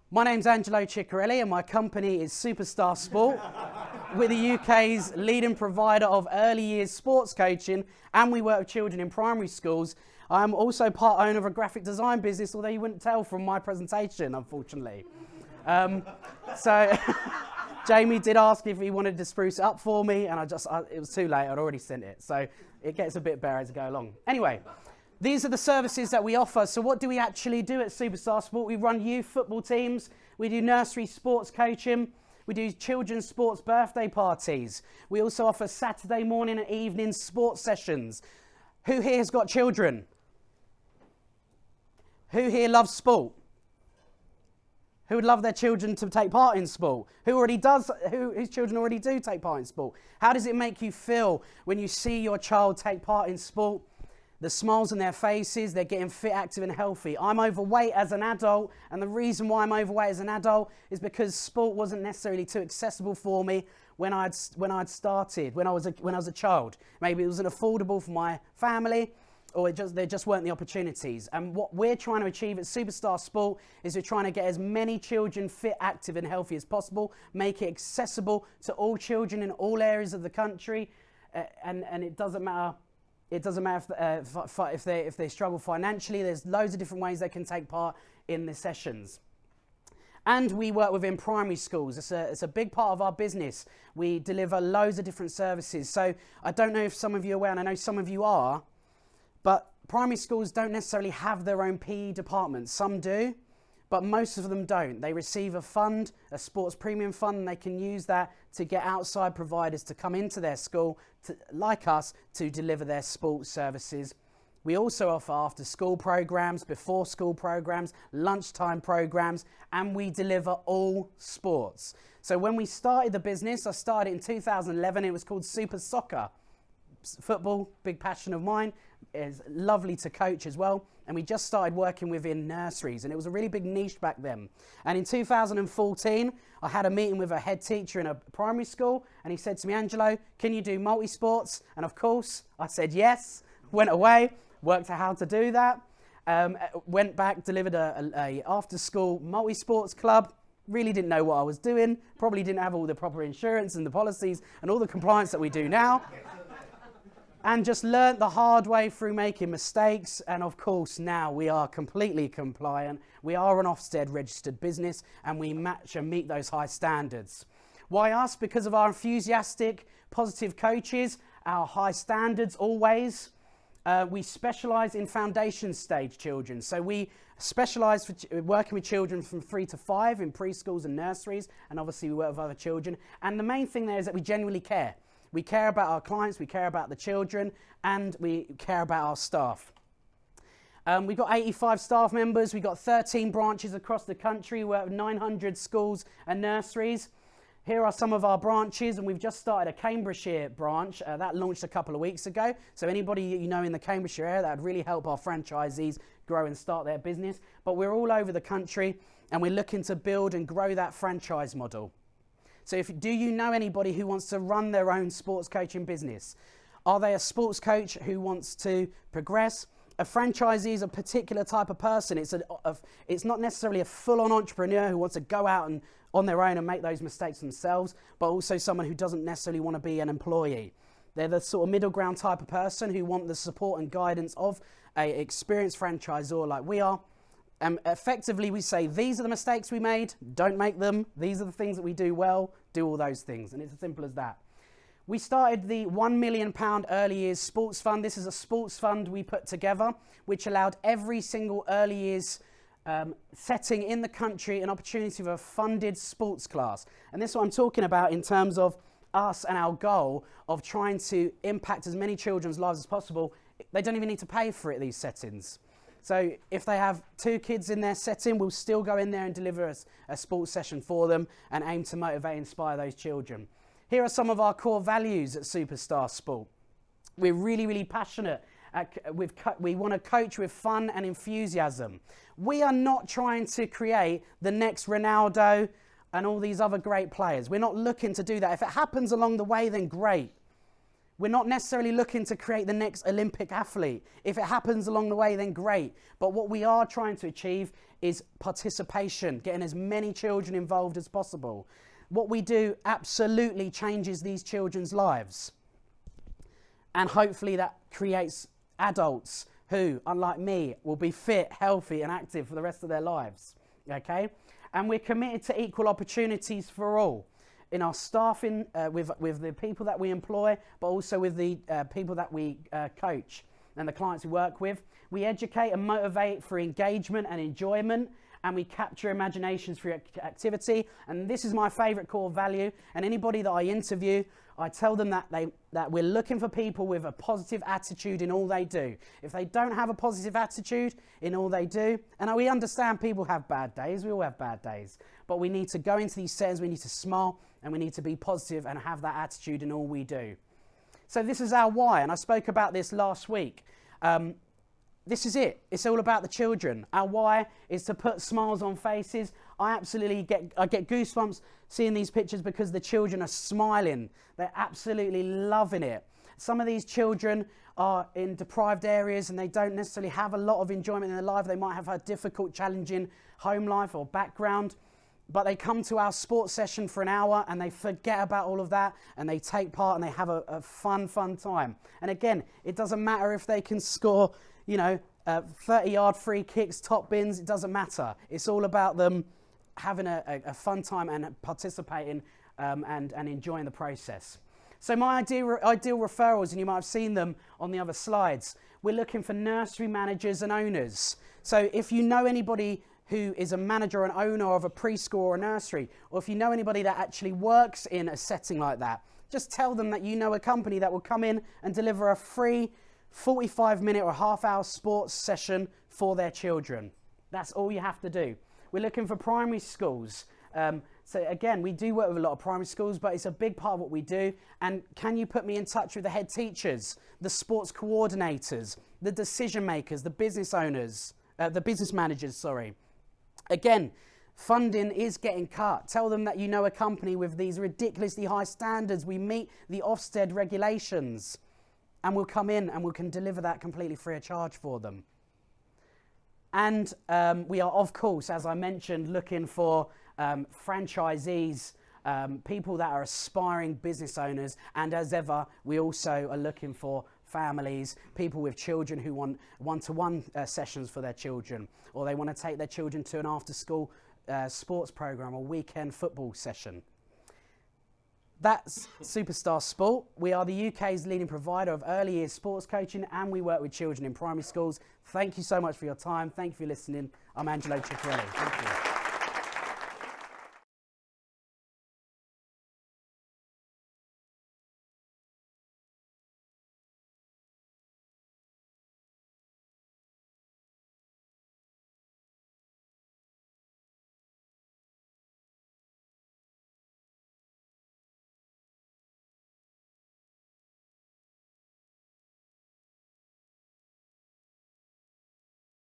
My name's Angelo Ciccarelli and my company is Superstar Sport. We're the UK's leading provider of early years sports coaching, and we work with children in primary schools. I'm also part owner of a graphic design business, although you wouldn't tell from my presentation, unfortunately. So Jamie did ask if he wanted to spruce it up for me, and it was too late, I'd already sent it. So it gets a bit better as I go along. Anyway, these are the services that we offer. So what do we actually do at Superstar Sport? We run youth football teams, we do nursery sports coaching, we do children's sports birthday parties. We also offer Saturday morning and evening sports sessions. Who here has got children? Who here loves sport? Who would love their children to take part in sport? Whose children already do take part in sport? How does it make you feel when you see your child take part in sport? The smiles on their faces, they're getting fit, active and healthy. I'm overweight as an adult, and the reason why I'm overweight as an adult is because sport wasn't necessarily too accessible for me when I was a child. Maybe it wasn't affordable for my family, or there just weren't the opportunities. And what we're trying to achieve at Superstar Sport is we're trying to get as many children fit, active and healthy as possible, make it accessible to all children in all areas of the country, and it doesn't matter. It doesn't matter if they struggle financially. There's loads of different ways they can take part in the sessions. And we work within primary schools. It's a big part of our business. We deliver loads of different services. So I don't know if some of you are aware, and I know some of you are, but primary schools don't necessarily have their own PE department. Some do, but most of them don't. They receive a fund, a sports premium fund, and they can use that to get outside providers to come into their school, like us, to deliver their sports services. We also offer after school programs, before school programs, lunchtime programs, and we deliver all sports. So when we started the business, I started in 2011, it was called Super Soccer. Football, big passion of mine. It's lovely to coach as well. And we just started working within nurseries, and it was a really big niche back then. And in 2014, I had a meeting with a head teacher in a primary school, and he said to me, Angelo, can you do multi-sports? And of course, I said yes, went away, worked out how to do that, went back, delivered a after-school multi-sports club. Really didn't know what I was doing, probably didn't have all the proper insurance and the policies and all the compliance that we do now. And just learnt the hard way through making mistakes. And of course, now we are completely compliant. We are an Ofsted registered business, and we match and meet those high standards. Why us? Because of our enthusiastic, positive coaches, our high standards always. We specialise in foundation stage children. So we specialise for working with children from 3 to 5 in preschools and nurseries. And obviously we work with other children. And the main thing there is that we genuinely care. We care about our clients, we care about the children, and we care about our staff. We've got 85 staff members, we've got 13 branches across the country, we work with 900 schools and nurseries. Here are some of our branches, and we've just started a Cambridgeshire branch that launched a couple of weeks ago. So anybody you know in the Cambridgeshire area, that would really help our franchisees grow and start their business. But we're all over the country, and we're looking to build and grow that franchise model. So do you know anybody who wants to run their own sports coaching business? Are they a sports coach who wants to progress? A franchisee is a particular type of person. It's not necessarily a full-on entrepreneur who wants to go out and on their own and make those mistakes themselves, but also someone who doesn't necessarily want to be an employee. They're the sort of middle ground type of person who want the support and guidance of an experienced franchisor like we are. Effectively, we say, these are the mistakes we made, don't make them. These are the things that we do well, do all those things. And it's as simple as that. We started the £1 million Early Years Sports Fund. This is a sports fund we put together, which allowed every single early years setting in the country an opportunity for a funded sports class. And this is what I'm talking about in terms of us and our goal of trying to impact as many children's lives as possible. They don't even need to pay for it, these settings. So if they have 2 kids in their setting, we'll still go in there and deliver a sports session for them and aim to motivate and inspire those children. Here are some of our core values at Superstar Sport. We're really, really passionate. We want to coach with fun and enthusiasm. We are not trying to create the next Ronaldo and all these other great players. We're not looking to do that. If it happens along the way, then great. We're not necessarily looking to create the next Olympic athlete. If it happens along the way, then great. But what we are trying to achieve is participation, getting as many children involved as possible. What we do absolutely changes these children's lives. And hopefully that creates adults who, unlike me, will be fit, healthy and active for the rest of their lives. Okay? And we're committed to equal opportunities for all. In our staffing, with the people that we employ, but also with the people that we coach and the clients we work with. We educate and motivate for engagement and enjoyment, and we capture imaginations through activity. And this is my favourite core value. And anybody that I interview, I tell them that we're looking for people with a positive attitude in all they do. If they don't have a positive attitude in all they do, and we understand people have bad days, we all have bad days, but we need to go into these settings, we need to smile, and we need to be positive and have that attitude in all we do. So this is our why, and I spoke about this last week. This is it. It's all about the children. Our why is to put smiles on faces. I get goosebumps seeing these pictures because the children are smiling. They're absolutely loving it. Some of these children are in deprived areas and they don't necessarily have a lot of enjoyment in their life. They might have a difficult, challenging home life or background, but they come to our sports session for an hour and they forget about all of that and they take part and they have a fun time. And again, it doesn't matter if they can score 30-yard free kicks, top bins, it doesn't matter. It's all about them having a fun time and participating and enjoying the process. So my ideal referrals, and you might have seen them on the other slides, we're looking for nursery managers and owners. So if you know anybody who is a manager or an owner of a preschool or a nursery, or if you know anybody that actually works in a setting like that, just tell them that you know a company that will come in and deliver a free 45-minute or half-hour sports session for their children. That's all you have to do. We're looking for primary schools. So again, we do work with a lot of primary schools, but it's a big part of what we do. And can you put me in touch with the head teachers, the sports coordinators, the decision makers, the business owners, the business managers, sorry. Again, funding is getting cut. Tell them that you know a company with these ridiculously high standards. We meet the Ofsted regulations. And we'll come in and we can deliver that completely free of charge for them. And we are, of course, as I mentioned, looking for franchisees, people that are aspiring business owners. And as ever, we also are looking for families, people with children who want one-to-one sessions for their children, or they want to take their children to an after-school sports program or weekend football session. That's Superstar Sport. We are the UK's leading provider of early years sports coaching, and we work with children in primary schools. Thank you so much for your time. Thank you for listening. I'm Angelo Ciccarelli. Thank you.